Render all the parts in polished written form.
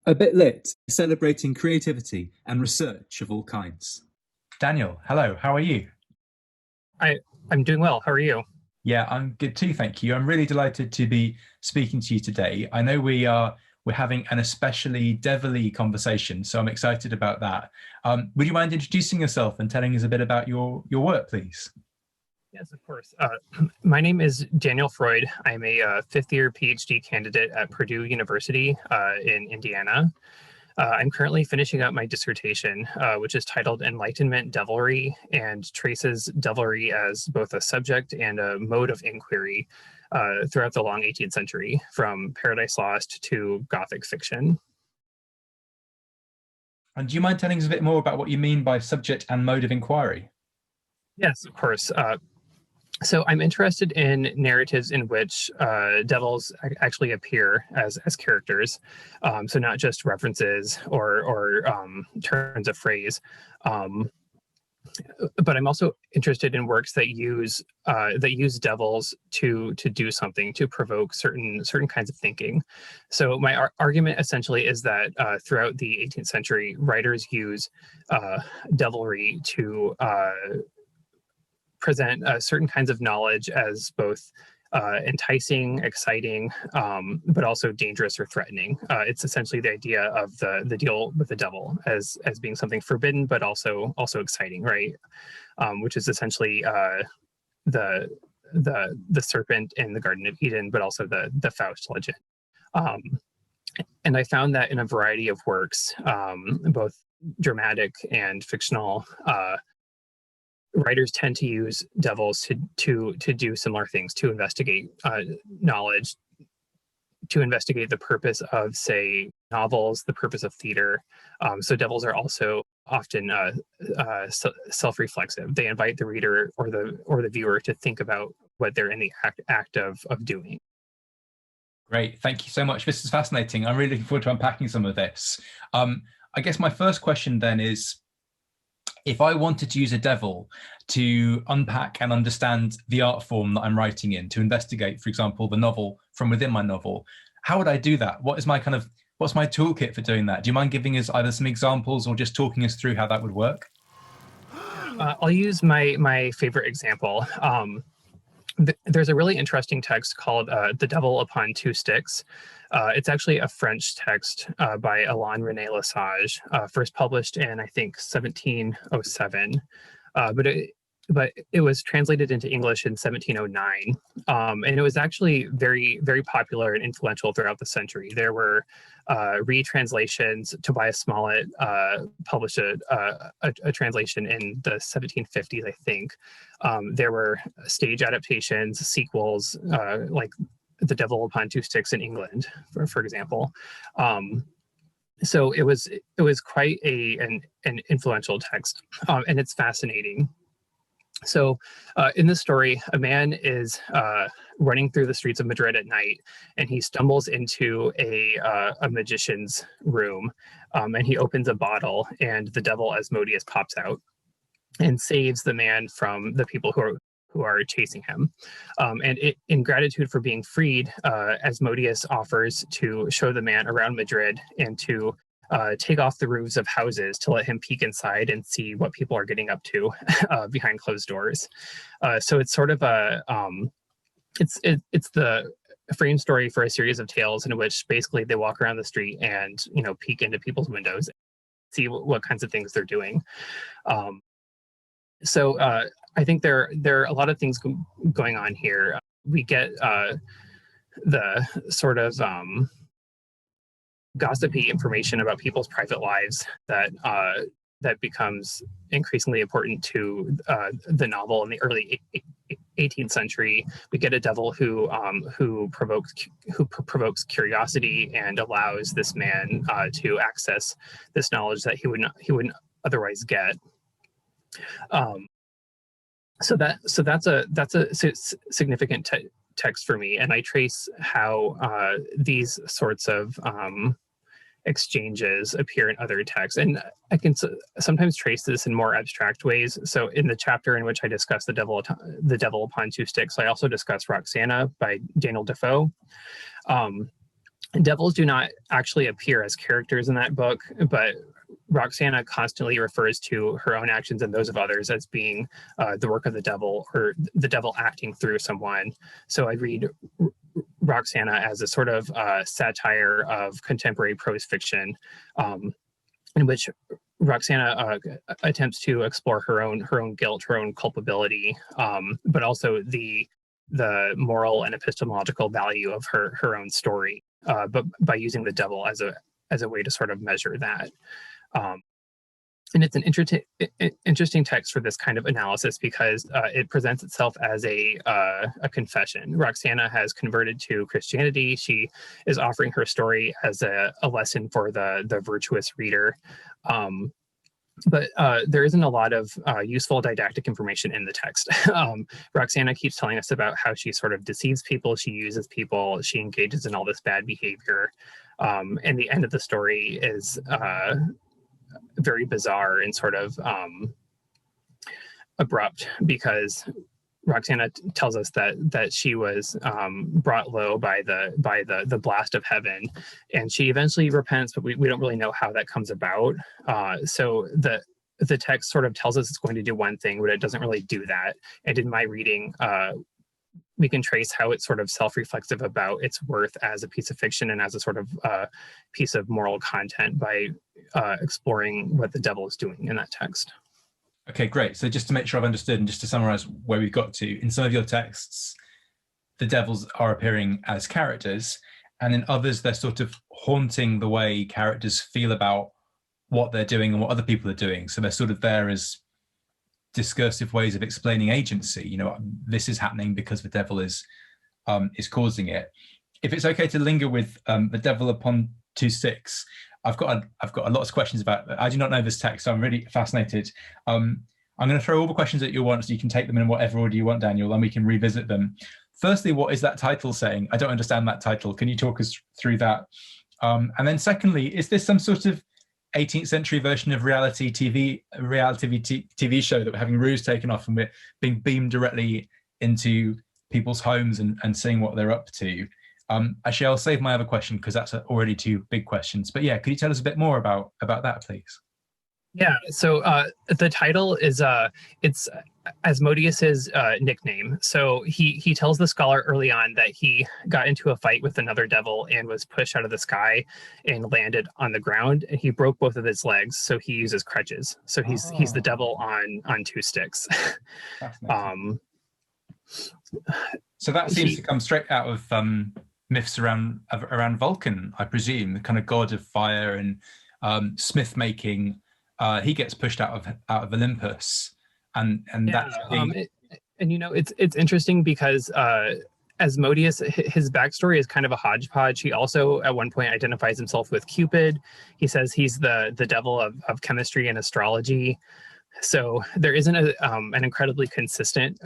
A Bit Lit, celebrating creativity and research of all kinds. Daniel, hello, how are you? I I'm doing well. How are you? Yeah, I'm good too, thank you. I'm really delighted to be speaking to you today. I know we're having an especially devilly conversation, so I'm excited about that. Would you mind introducing yourself and telling us a bit about your work, please? Yes, of course. My name is Daniel Froid. I'm a fifth-year PhD candidate at Purdue University in Indiana. I'm currently finishing up my dissertation, which is titled Enlightenment Devilry, and traces devilry as both a subject and a mode of inquiry throughout the long 18th century, from Paradise Lost to Gothic fiction. And do you mind telling us a bit more about what you mean by subject and mode of inquiry? Yes, of course. So I'm interested in narratives in which devils actually appear as characters, so not just references or turns of phrase. But I'm also interested in works that use devils to do something, to provoke certain kinds of thinking. So my argument essentially is that throughout the 18th century, writers use devilry to present certain kinds of knowledge as both enticing, exciting, but also dangerous or threatening. It's essentially the idea of the deal with the devil as being something forbidden, but also exciting, right? Which is essentially the serpent in the Garden of Eden, but also the Faust legend. And I found that in a variety of works, both dramatic and fictional, writers tend to use devils to do similar things, to investigate knowledge, to investigate the purpose of, say, novels, the purpose of theater. So devils are also often self-reflexive. They invite the reader or the viewer to think about what they're in the act of doing. Great, thank you so much. This is fascinating. I'm really looking forward to unpacking some of this. I guess my first question then is, if I wanted to use a devil to unpack and understand the art form that I'm writing in, to investigate, for example, the novel from within my novel, how would I do that? What's my toolkit for doing that? Do you mind giving us either some examples or just talking us through how that would work? I'll use my favorite example. There's a really interesting text called The Devil Upon Two Sticks. It's actually a French text by Alain René Lesage, first published in, I think, 1707. But it was translated into English in 1709. And it was actually very, very popular and influential throughout the century. There were retranslations. Tobias Smollett published a translation in the 1750s, I think. There were stage adaptations, sequels, like The Devil Upon Two Sticks in England, for example. So it was quite an influential text, and it's fascinating. So in this story, a man is running through the streets of Madrid at night, and he stumbles into a magician's room, and he opens a bottle, and the devil Esmodius pops out and saves the man from the people who are chasing him. In gratitude for being freed, Asmodeus offers to show the man around Madrid and to take off the roofs of houses to let him peek inside and see what people are getting up to behind closed doors. So it's sort of it's the frame story for a series of tales in which basically they walk around the street and peek into people's windows, see what kinds of things they're doing. So I think there are a lot of things going on here. We get the sort of gossipy information about people's private lives that becomes increasingly important to the novel in the early 18th century. We get a devil who provokes curiosity and allows this man to access this knowledge that he wouldn't otherwise get. So that's a significant text for me, and I trace how these sorts of exchanges appear in other texts, and I can sometimes trace this in more abstract ways. So in the chapter in which I discuss the devil Upon Two Sticks, I also discuss Roxana by Daniel Defoe. Devils do not actually appear as characters in that book, but Roxana constantly refers to her own actions and those of others as being the work of the devil, or the devil acting through someone. So I read Roxana as a sort of satire of contemporary prose fiction, in which Roxana attempts to explore her own guilt, her own culpability, but also the moral and epistemological value of her own story, but by using the devil as a way to sort of measure that. And it's an interesting text for this kind of analysis because it presents itself as a confession. Roxana has converted to Christianity. She is offering her story as a lesson for the virtuous reader. But there isn't a lot of useful didactic information in the text. Roxana keeps telling us about how she sort of deceives people, she uses people, she engages in all this bad behavior. And the end of the story is very bizarre and sort of abrupt, because Roxana tells us that she was brought low by the blast of heaven, and she eventually repents, but we don't really know how that comes about. So the text sort of tells us it's going to do one thing, but it doesn't really do that. And in my reading, we can trace how it's sort of self-reflexive about its worth as a piece of fiction and as a sort of piece of moral content by exploring what the devil is doing in that text. Okay, great. So just to make sure I've understood, and just to summarize where we've got to, in some of your texts, the devils are appearing as characters, and in others, they're sort of haunting the way characters feel about what they're doing and what other people are doing. So they're sort of there as discursive ways of explaining agency. You know, this is happening because the devil is causing it. If it's okay to linger with the devil upon two sticks, I've got a lot of questions about. I do not know this text, so I'm really fascinated. I'm going to throw all the questions at you once, so you can take them in whatever order you want, Daniel, and we can revisit them. Firstly, what is that title saying? I don't understand that title. Can you talk us through that? And then secondly, is this some sort of 18th century version of reality TV show that we're having roofs taken off and we're being beamed directly into people's homes and seeing what they're up to? Actually, I'll save my other question because that's already two big questions. But yeah, could you tell us a bit more about that, please? Yeah, so the title is it's Asmodeus's nickname. So he tells the scholar early on that he got into a fight with another devil and was pushed out of the sky and landed on the ground, and he broke both of his legs, so he uses crutches. So he's the devil on two sticks. So that seems to come straight out of myths around Vulcan, I presume, the kind of god of fire and smith making. He gets pushed out of Olympus, and yeah, that's and you know, it's interesting because Asmodeus, his backstory is kind of a hodgepodge. He also at one point identifies himself with Cupid. He says he's the devil of chemistry and astrology. So there isn't an incredibly consistent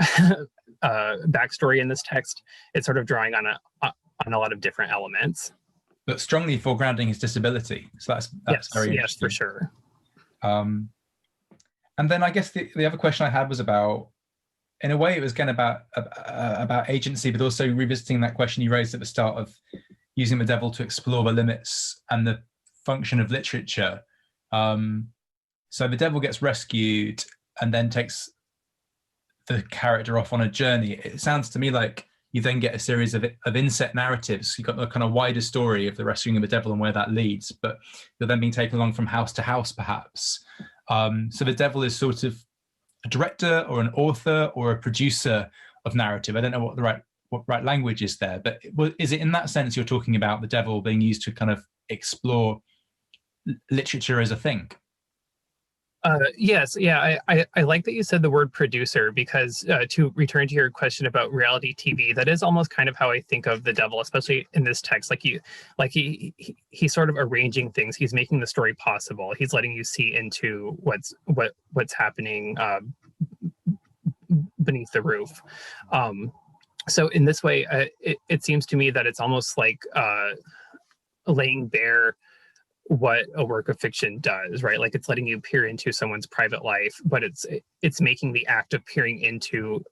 backstory in this text. It's sort of drawing on a lot of different elements, but strongly foregrounding his disability. So that's yes, very yes, for sure. And then I guess the other question I had was about, in a way, it was again about agency, but also revisiting that question you raised at the start of using the devil to explore the limits and the function of literature. So the devil gets rescued and then takes the character off on a journey. It sounds to me like you then get a series of inset narratives. You've got the kind of wider story of the rescuing of the devil and where that leads, but you're then being taken along from house to house, perhaps. So the devil is sort of a director or an author or a producer of narrative. I don't know what the right language is there, but is it in that sense you're talking about the devil being used to kind of explore literature as a thing? Yes, yeah, I like that you said the word producer, because to return to your question about reality TV, that is almost kind of how I think of the devil, especially in this text. He's sort of arranging things. He's making the story possible. He's letting you see into what's happening beneath the roof. So in this way, it seems to me that it's almost like laying bare what a work of fiction does, right? Like it's letting you peer into someone's private life, but it's making the act of peering into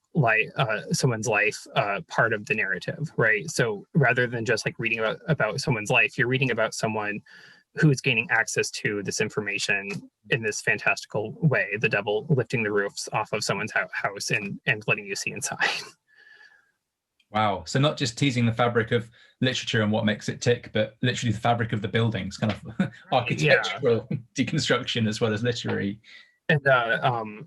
someone's life part of the narrative, right? So rather than just like reading about someone's life, you're reading about someone who's gaining access to this information in this fantastical way, the devil lifting the roofs off of someone's house and letting you see inside. Wow. So not just teasing the fabric of literature and what makes it tick, but literally the fabric of the buildings, kind of architectural deconstruction as well as literary. And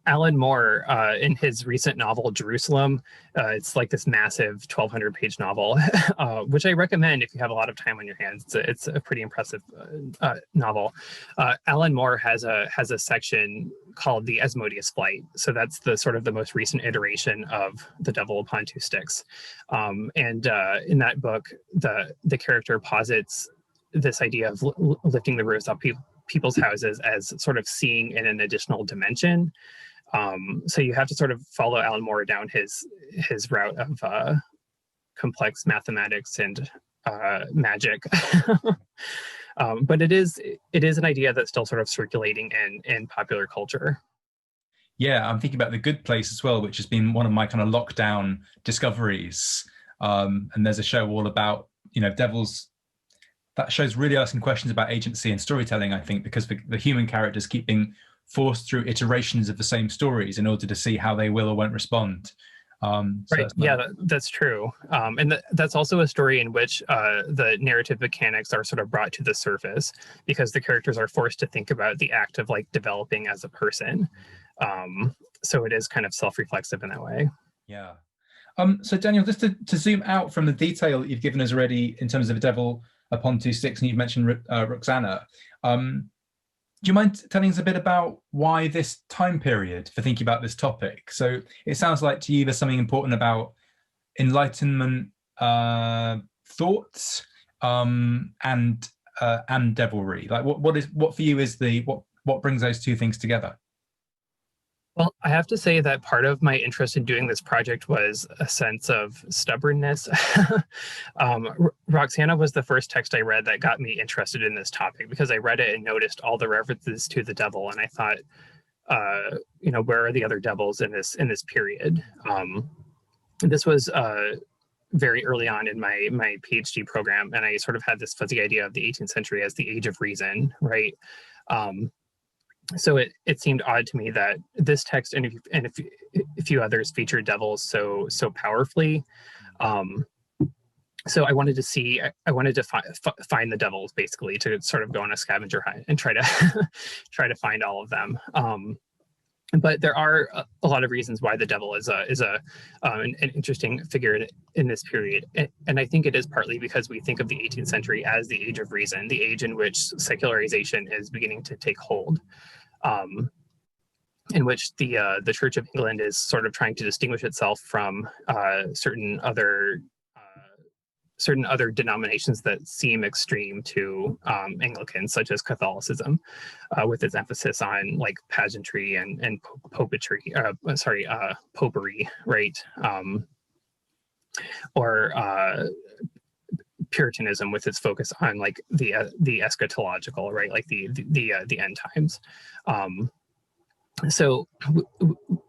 Alan Moore, in his recent novel, Jerusalem, it's like this massive 1,200-page novel, which I recommend if you have a lot of time on your hands. It's a pretty impressive novel. Alan Moore has a section called the Esmodius Flight. So that's the sort of the most recent iteration of The Devil Upon Two Sticks. And in that book, the character posits this idea of lifting the roofs off people's houses as sort of seeing in an additional dimension. So you have to sort of follow Alan Moore down his route of complex mathematics and magic. But it is an idea that's still sort of circulating in popular culture. Yeah, I'm thinking about The Good Place as well, which has been one of my kind of lockdown discoveries. And there's a show all about, devils. That show's really asking questions about agency and storytelling, I think, because the human characters keep being forced through iterations of the same stories in order to see how they will or won't respond. Right. Yeah, that's true. And that's also a story in which the narrative mechanics are sort of brought to the surface because the characters are forced to think about the act of like developing as a person. So it is kind of self-reflexive in that way. Yeah. So Daniel, just to zoom out from the detail that you've given us already in terms of A Devil Upon Two Sticks, and you've mentioned Roxana. Do you mind telling us a bit about why this time period for thinking about this topic? So it sounds like to you there's something important about Enlightenment thoughts and devilry. Like what for you is what brings those two things together? Well, I have to say that part of my interest in doing this project was a sense of stubbornness. Roxana was the first text I read that got me interested in this topic because I read it and noticed all the references to the devil, and I thought, where are the other devils in this period? This was very early on in my PhD program, and I sort of had this fuzzy idea of the 18th century as the age of reason, right? So it seemed odd to me that this text and a few others featured devils so powerfully. So I wanted to find the devils, basically, to sort of go on a scavenger hunt and try to find all of them. But there are a lot of reasons why the devil is an interesting figure in this period, and I think it is partly because we think of the 18th century as the age of reason, the age in which secularization is beginning to take hold, in which the Church of England is sort of trying to distinguish itself from certain other denominations that seem extreme to Anglicans, such as Catholicism, with its emphasis on like pageantry and popery, right? Or Puritanism with its focus on like the eschatological, right? Like the end times. So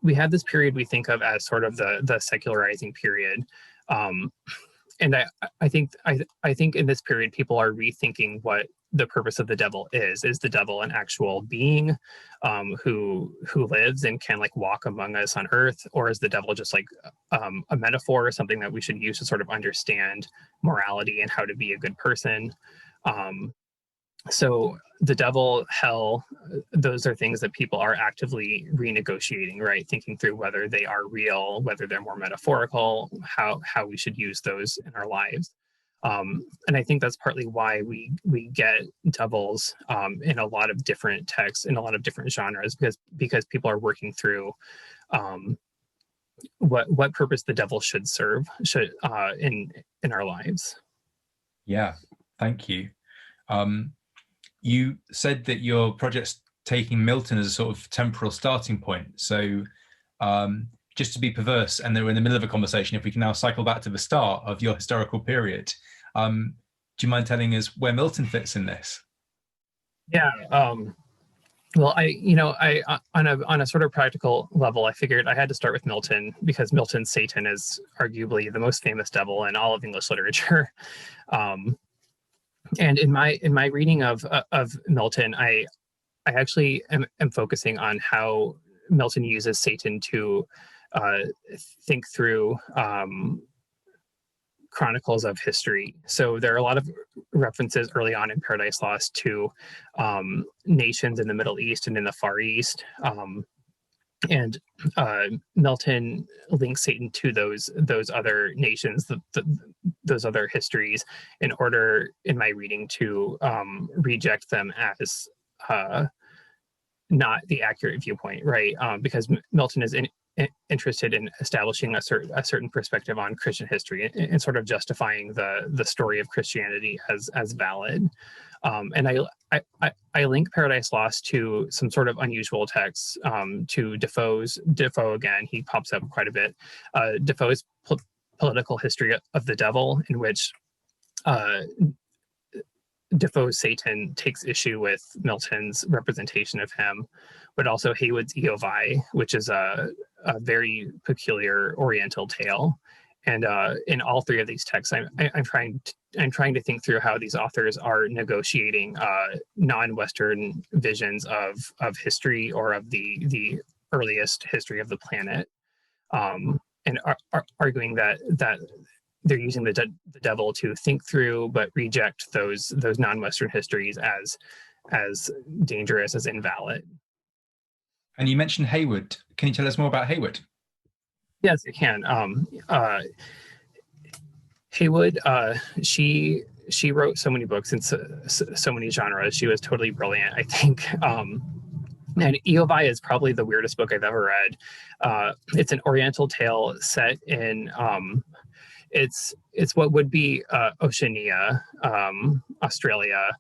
we have this period we think of as sort of the secularizing period. And I think in this period, people are rethinking what the purpose of the devil is. Is the devil an actual being who lives and can like walk among us on earth? Or is the devil just like a metaphor or something that we should use to sort of understand morality and how to be a good person? So the devil, hell, those are things that people are actively renegotiating, right? Thinking through whether they are real, whether they're more metaphorical, how we should use those in our lives. And I think that's partly why we get devils in a lot of different texts, in a lot of different genres, because people are working through what purpose the devil should serve in our lives. Yeah, thank you. You said that your project's taking Milton as a sort of temporal starting point. So just to be perverse, and we're in the middle of a conversation, if we can now cycle back to the start of your historical period, do you mind telling us where Milton fits in this? Yeah. Well, on a sort of practical level, I figured I had to start with Milton because Milton's Satan is arguably the most famous devil in all of English literature. Um, and in my reading of Milton, I actually am focusing on how Milton uses Satan to think through chronicles of history. So there are a lot of references early on in Paradise Lost to nations in the Middle East and in the Far East. And Milton links Satan to those other nations, those other histories, in order, in my reading, to reject them as not the accurate viewpoint, right? Because Milton is interested in establishing a certain perspective on Christian history and sort of justifying the story of Christianity as valid. And I link Paradise Lost to some sort of unusual texts, to Defoe again. He pops up quite a bit. Defoe's political history of the devil, in which Defoe's Satan takes issue with Milton's representation of him, but also Heywood's Eovi, which is a very peculiar Oriental tale. And in all three of these texts, I'm trying to think through how these authors are negotiating non-Western visions of history, or of the earliest history of the planet, and arguing that they're using the devil to think through but reject those non-Western histories as dangerous, as invalid. And you mentioned Heywood. Can you tell us more about Heywood? Yes, I can. Heywood, she wrote so many books in so many genres. She was totally brilliant, I think. And Eovi is probably the weirdest book I've ever read. It's an Oriental tale set in it's what would be Oceania, Australia,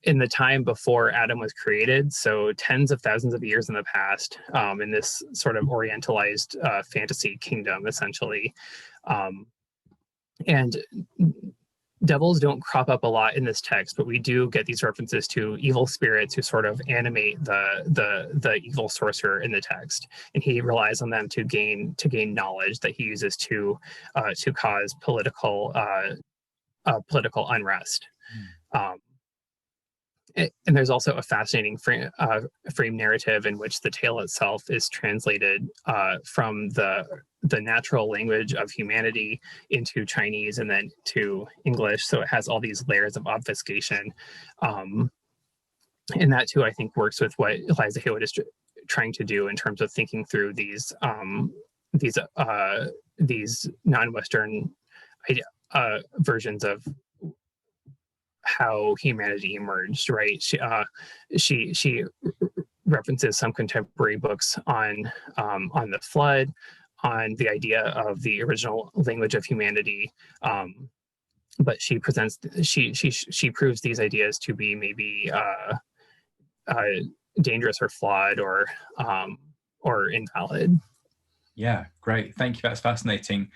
in the time before Adam was created, so tens of thousands of years in the past, in this sort of Orientalized fantasy kingdom, essentially. And devils don't crop up a lot in this text, but we do get these references to evil spirits who sort of animate the evil sorcerer in the text, and he relies on them to gain knowledge that he uses to cause political unrest. And there's also a fascinating frame narrative in which the tale itself is translated from the natural language of humanity into Chinese and then to English. So it has all these layers of obfuscation. And that too, I think, works with what Eliza Heywood is trying to do in terms of thinking through these non-Western versions of how humanity emerged, right? She references some contemporary books on the flood, on the idea of the original language of humanity, but she proves these ideas to be maybe dangerous or flawed or invalid. Yeah, great. Thank you. That's fascinating.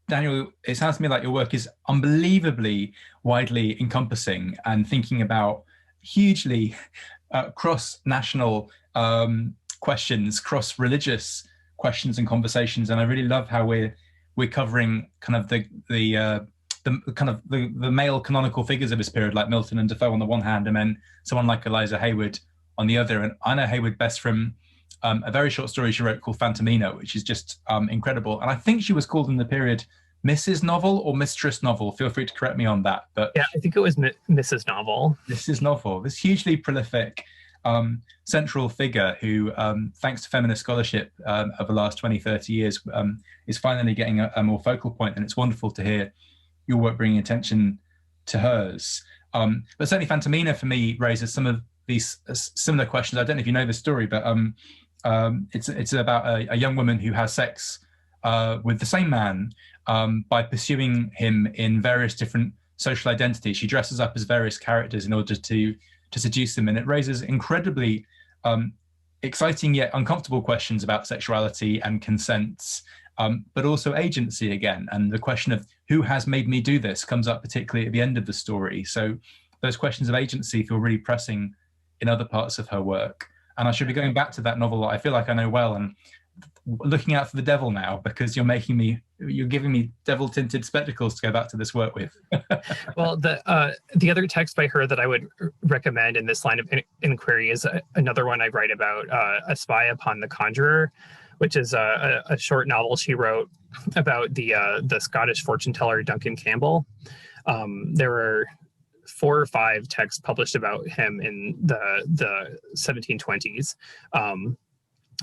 Daniel, it sounds to me like your work is unbelievably widely encompassing and thinking about hugely cross-national questions, cross-religious questions and conversations. And I really love how we're covering kind of the male canonical figures of this period, like Milton and Defoe on the one hand, and then someone like Eliza Heywood on the other. And I know Heywood best from a very short story she wrote called Phantomina, which is just incredible. And I think she was called in the period Mrs. Novel or Mistress Novel. Feel free to correct me on that. But yeah, I think it was Mrs. Novel. Mrs. Novel, this hugely prolific central figure who, thanks to feminist scholarship over the last 20, 30 years, is finally getting a more focal point. And it's wonderful to hear your work bringing attention to hers. But certainly Phantomina for me raises some of these similar questions. I don't know if you know the story, but it's about a young woman who has sex with the same man by pursuing him in various different social identities. She dresses up as various characters in order to seduce him, and it raises incredibly exciting yet uncomfortable questions about sexuality and consent, but also agency again. And the question of who has made me do this comes up particularly at the end of the story. So those questions of agency feel really pressing in other parts of her work. And I should be going back to that novel that I feel like I know well and looking out for the devil now, because you're giving me devil tinted spectacles to go back to this work with. Well, the other text by her that I would recommend in this line of inquiry is another one I write about, A Spy Upon the Conjuror, which is a short novel she wrote about the Scottish fortune teller Duncan Campbell. There were 4 or 5 texts published about him in the 1720s.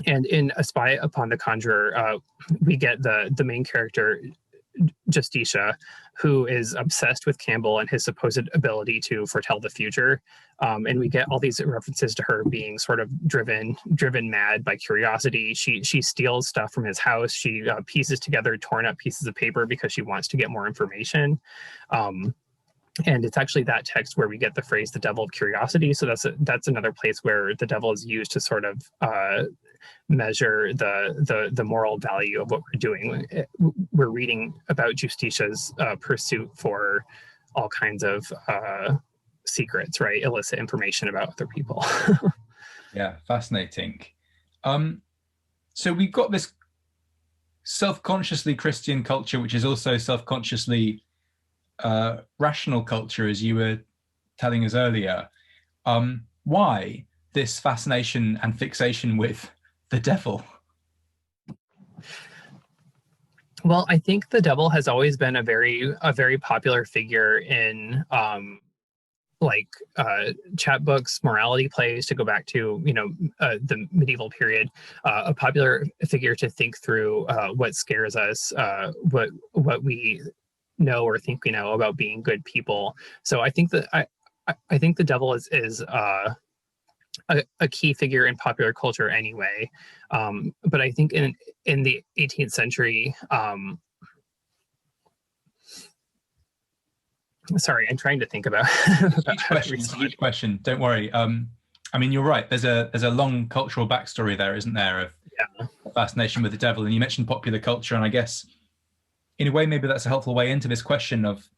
And in A Spy Upon the Conjuror, we get the main character, Justitia, who is obsessed with Campbell and his supposed ability to foretell the future. And we get all these references to her being sort of driven mad by curiosity. She steals stuff from his house. She pieces together torn up pieces of paper because she wants to get more information. And it's actually that text where we get the phrase "the devil of curiosity." So that's another place where the devil is used to sort of measure the moral value of what we're doing. We're reading about Justitia's pursuit for all kinds of secrets, right? Illicit information about other people. Yeah, fascinating. So we've got this self-consciously Christian culture, which is also self-consciously rational culture, as you were telling us earlier. Why this fascination and fixation with the devil? Well, I think the devil has always been a very popular figure in chapbooks, morality plays, to go back to the medieval period. A popular figure to think through what scares us, what we know or think we know about being good people. So I think that I think the devil is a key figure in popular culture anyway. But I think in the 18th century, sorry, I'm trying to think about. Huge question. Don't worry. I mean, you're right. There's a long cultural backstory there, isn't there, of fascination with the devil? And you mentioned popular culture, and I guess in a way, maybe that's a helpful way into this question of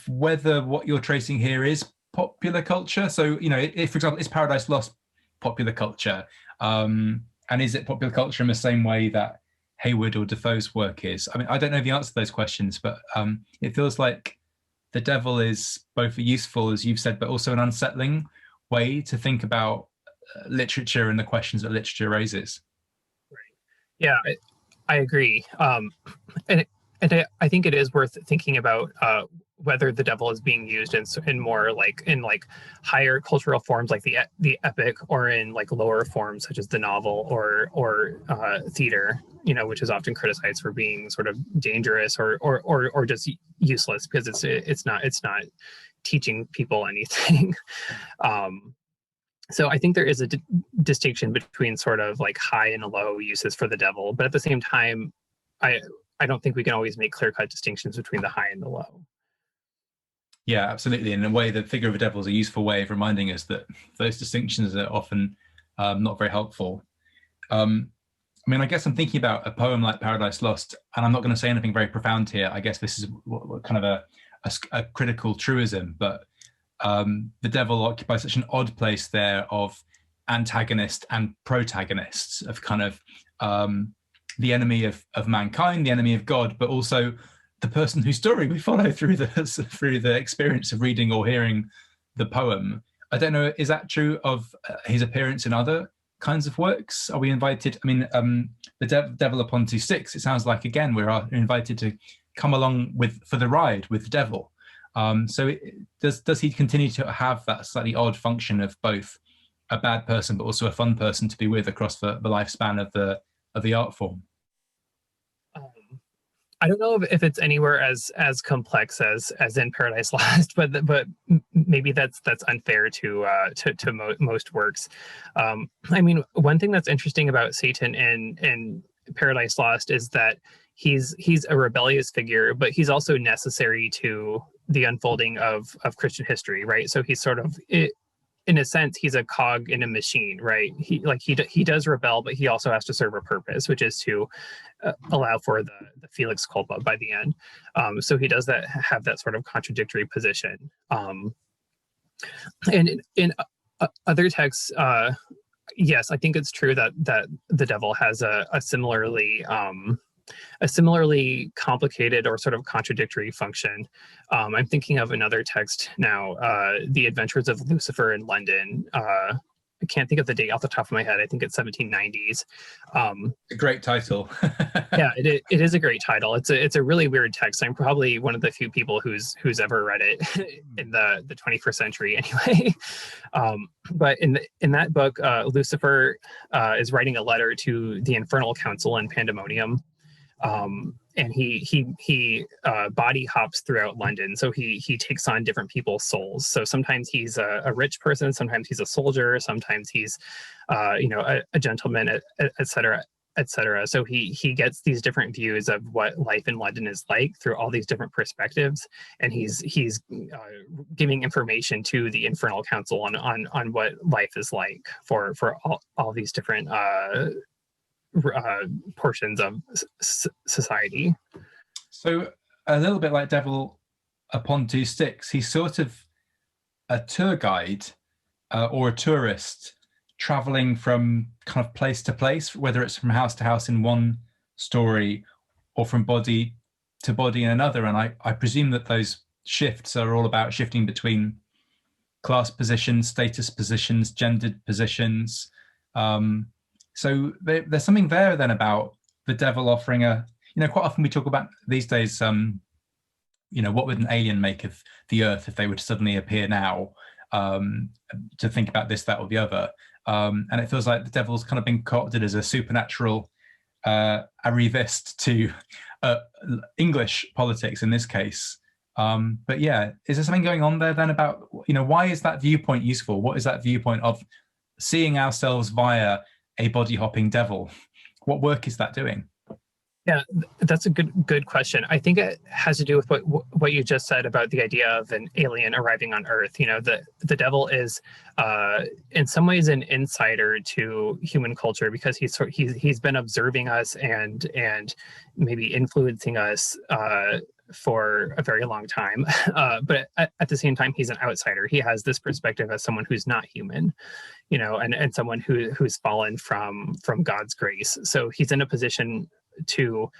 whether what you're tracing here is popular culture. So, if, for example, is Paradise Lost popular culture? And is it popular culture in the same way that Heywood or Defoe's work is? I mean, I don't know the answer to those questions, but it feels like the devil is both a useful, as you've said, but also an unsettling way to think about literature and the questions that literature raises. Right. Yeah, I agree. And I think it is worth thinking about whether the devil is being used in more in higher cultural forms like the epic, or in lower forms such as the novel or theater, which is often criticized for being sort of dangerous or just useless because it's not teaching people anything. So I think there is a distinction between sort of high and low uses for the devil, but at the same time, I don't think we can always make clear-cut distinctions between the high and the low. Yeah, absolutely. In a way, the figure of a devil is a useful way of reminding us that those distinctions are often not very helpful. I mean, I guess I'm thinking about a poem like Paradise Lost, and I'm not going to say anything very profound here. I guess this is what kind of a critical truism, but the devil occupies such an odd place there of antagonist and protagonists, of kind of the enemy of mankind, the enemy of God, but also the person whose story we follow through the experience of reading or hearing the poem. I don't know, is that true of his appearance in other kinds of works? Are we invited? I mean, the Devil Upon Two Sticks, it sounds like, again, we're invited to come along for the ride with the devil. So does he continue to have that slightly odd function of both a bad person but also a fun person to be with across the lifespan of the art form? I don't know if it's anywhere as complex as in Paradise Lost, but maybe that's unfair to most works. I mean, one thing that's interesting about Satan in Paradise Lost is that he's a rebellious figure, but he's also necessary to the unfolding of Christian history, right? So he's sort of in a sense, he's a cog in a machine, right? He does rebel, but he also has to serve a purpose, which is to allow for the Felix culpa by the end. So he does have that sort of contradictory position. And in other texts, yes, I think it's true that the devil has a similarly complicated or sort of contradictory function. I'm thinking of another text now, The Adventures of Lucifer in London. I can't think of the date off the top of my head. I think it's 1790s. A great title. Yeah, it is a great title. It's a really weird text. I'm probably one of the few people who's ever read it in the 21st century anyway. But in that book, Lucifer is writing a letter to the Infernal Council in Pandemonium. And he body hops throughout London. So he takes on different people's souls. So sometimes he's a rich person, sometimes he's a soldier, sometimes he's a gentleman, et cetera, et cetera. So he gets these different views of what life in London is like through all these different perspectives, and he's giving information to the Infernal Council on what life is like for all these different portions of society. So a little bit like Devil Upon Two Sticks, he's sort of a tour guide or a tourist traveling from kind of place to place, whether it's from house to house in one story or from body to body in another. And I presume that those shifts are all about shifting between class positions, status positions, gendered positions. So there's something there then about the devil offering quite often we talk about these days, what would an alien make of the earth if they were to suddenly appear now, to think about this, that, or the other. And it feels like the devil's kind of been co-opted as a supernatural arrivist to English politics in this case. But yeah, is there something going on there then about, why is that viewpoint useful? What is that viewpoint of seeing ourselves via a body hopping devil? What work is that doing? Yeah, that's a good question. I think it has to do with what you just said about the idea of an alien arriving on Earth. The devil is in some ways an insider to human culture because he's been observing us and maybe influencing us for a very long time. But at the same time, he's an outsider. He has this perspective as someone who's not human, and someone who's fallen from God's grace. So he's in a position to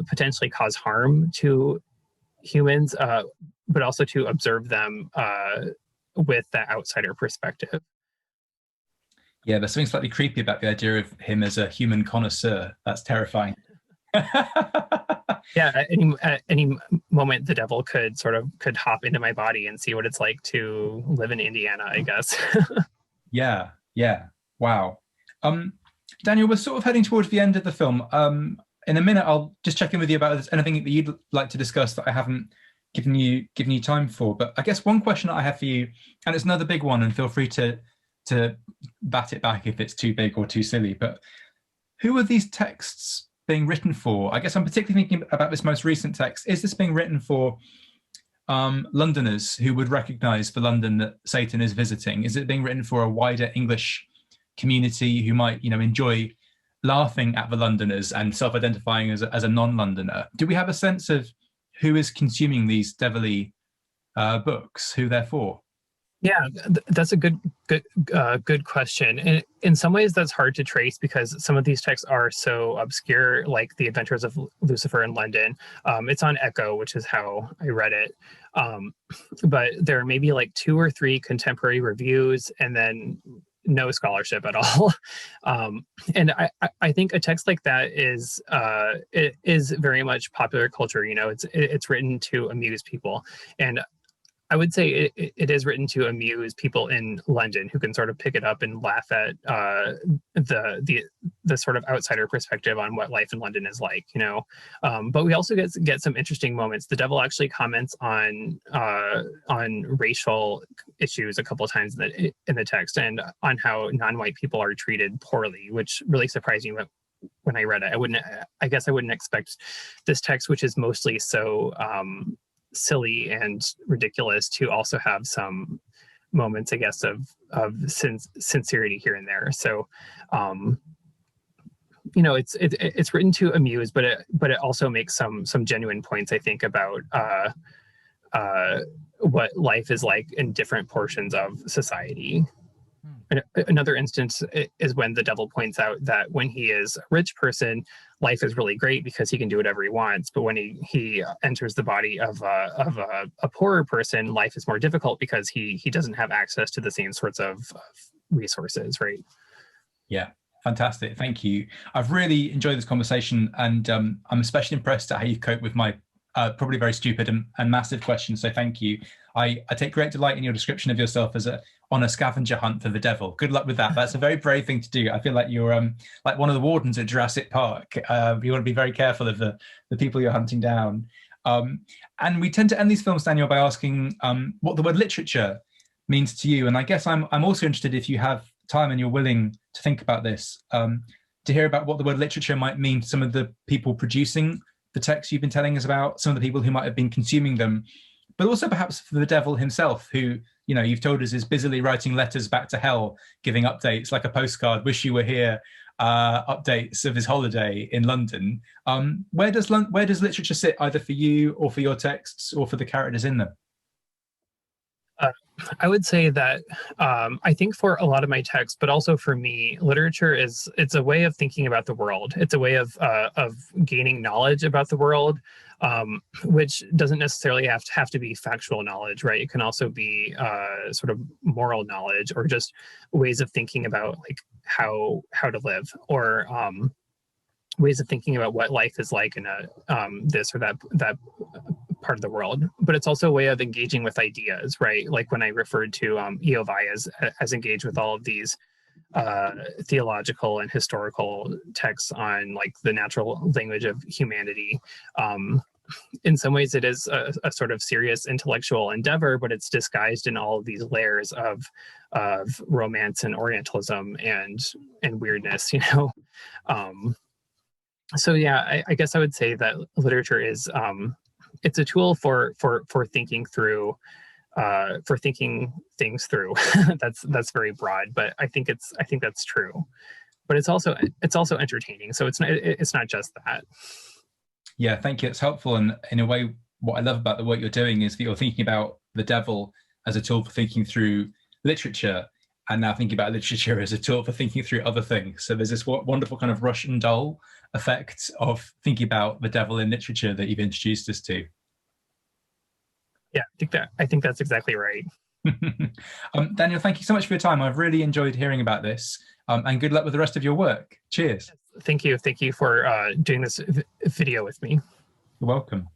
potentially cause harm to humans, but also to observe them with that outsider perspective. Yeah, there's something slightly creepy about the idea of him as a human connoisseur. That's terrifying. Yeah, at any moment the devil could hop into my body and see what it's like to live in Indiana, I guess. Yeah. Wow. Daniel, we're sort of heading towards the end of the film. In a minute, I'll just check in with you about if there's anything that you'd like to discuss that I haven't given you time for. But I guess one question that I have for you, and it's another big one, and feel free to bat it back if it's too big or too silly. But who are these texts being written for? I guess I'm particularly thinking about this most recent text. Is this being written for Londoners who would recognize the London that Satan is visiting? Is it being written for a wider English community who might, enjoy laughing at the Londoners and self-identifying as a non-Londoner? Do we have a sense of who is consuming these devilly books, who they're for? Yeah, that's a good question. And in some ways that's hard to trace because some of these texts are so obscure, like The Adventures of Lucifer in London. It's on Echo, which is how I read it. But there are maybe like 2 or 3 contemporary reviews and then no scholarship at all. And I think a text like that is very much popular culture. It's written to amuse people. And I would say it is written to amuse people in London who can sort of pick it up and laugh at the sort of outsider perspective on what life in London is like, But we also get some interesting moments. The devil actually comments on racial issues a couple of times in the text, and on how non-white people are treated poorly, which really surprised me when I read it. I guess I wouldn't expect this text, which is mostly so silly and ridiculous, to also have some moments, I guess, of sincerity here and there. So, you know, it's written to amuse, but it also makes some genuine points, I think, about what life is like in different portions of society. Another instance is when the devil points out that when he is a rich person, life is really great because he can do whatever he wants. But when he enters the body of a poorer person, life is more difficult because he doesn't have access to the same sorts of resources, right? Yeah, fantastic. Thank you. I've really enjoyed this conversation, and I'm especially impressed at how you cope with my probably very stupid and massive questions. So thank you. I take great delight in your description of yourself as on a scavenger hunt for the devil. Good luck with that. That's a very brave thing to do. I feel like you're like one of the wardens at Jurassic Park. You want to be very careful of the people you're hunting down. And we tend to end these films, Daniel, by asking what the word literature means to you. And I guess I'm also interested, if you have time and you're willing to think about this, to hear about what the word literature might mean to some of the people producing the texts you've been telling us about, some of the people who might have been consuming them, but also perhaps for the devil himself, who, you know, you've told us is busily writing letters back to hell, giving updates like a postcard, wish you were here, updates of his holiday in London. Where does literature sit, either for you or for your texts or for the characters in them? I would say that I think for a lot of my texts, but also for me, literature it's a way of thinking about the world. It's a way of gaining knowledge about the world, which doesn't necessarily have to be factual knowledge, right? It can also be sort of moral knowledge, or just ways of thinking about like how to live, or ways of thinking about what life is like in this or that part of the world. But it's also a way of engaging with ideas, right? Like when I referred to Eovi as engaged with all of these theological and historical texts on like the natural language of humanity. In some ways it is a sort of serious intellectual endeavor, but it's disguised in all of these layers of romance and Orientalism and weirdness, you know? So yeah, I guess I would say that literature is it's a tool for thinking through, for thinking things through. that's very broad, but I think that's true. But it's also entertaining. So it's not just that. Yeah, thank you. It's helpful, and in a way, what I love about the work you're doing is that you're thinking about the devil as a tool for thinking through literature, and now thinking about literature as a tool for thinking through other things. So there's this wonderful kind of Russian doll effect of thinking about the devil in literature that you've introduced us to. Yeah, I think that's exactly right. Daniel, thank you so much for your time. I've really enjoyed hearing about this, and good luck with the rest of your work. Cheers. Thank you for doing this video with me. You're welcome.